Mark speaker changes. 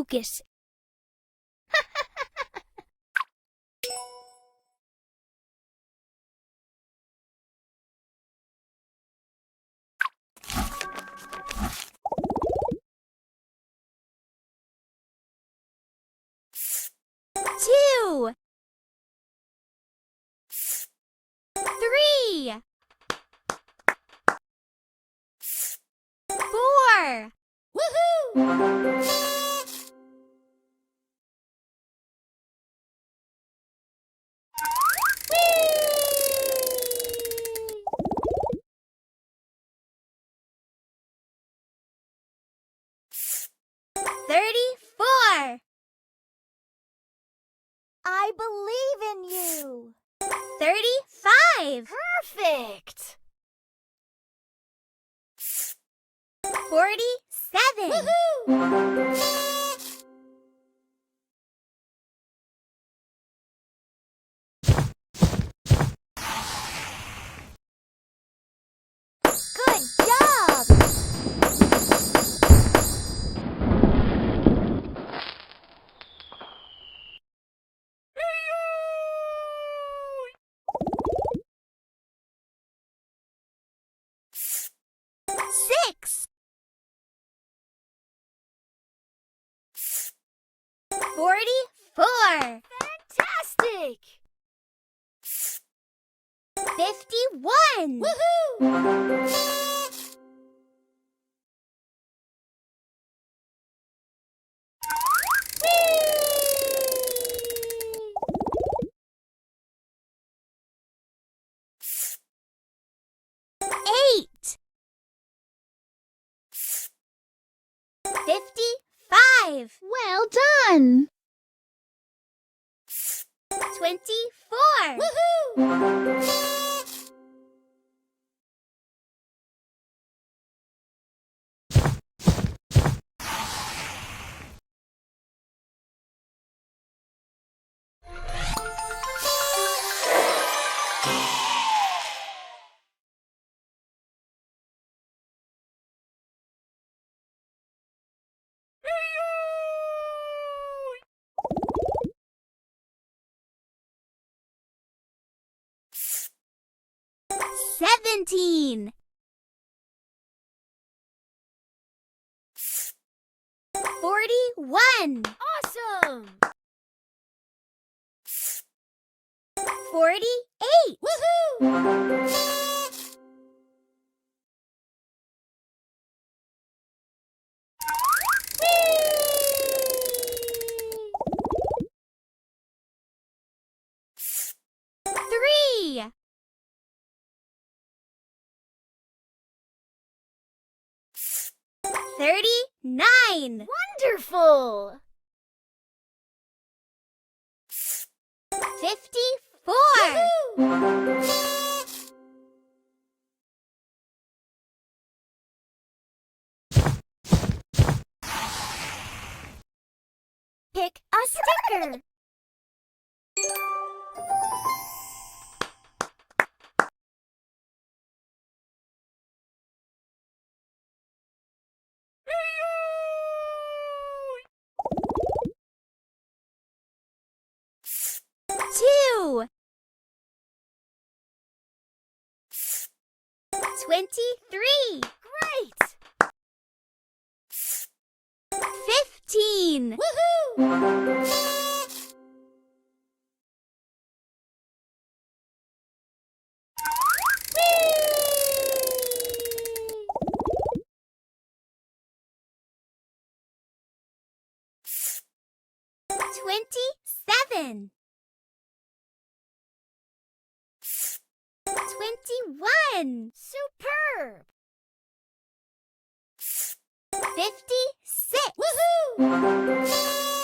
Speaker 1: focus. Two. Three. Four. Woohoo! 34.
Speaker 2: I believe in you.
Speaker 1: 35.
Speaker 2: Perfect.
Speaker 1: 47.
Speaker 2: Woohoo! Good job.
Speaker 1: 6. 44.
Speaker 2: Fantastic.
Speaker 1: 51.
Speaker 2: Woohoo!
Speaker 1: 8. 55.
Speaker 2: Well done.
Speaker 1: 24.
Speaker 2: Woohoo!
Speaker 1: 17. 41.
Speaker 2: Awesome.
Speaker 1: 48.
Speaker 2: Woohoo!
Speaker 1: 3. 39.
Speaker 2: Wonderful.
Speaker 1: 54.
Speaker 2: Woohoo!
Speaker 1: Pick a sticker. Two. 23.
Speaker 2: Great.
Speaker 1: 15.
Speaker 2: Woohoo!
Speaker 1: 27. 21.
Speaker 2: Superb.
Speaker 1: 56.
Speaker 2: Woohoo!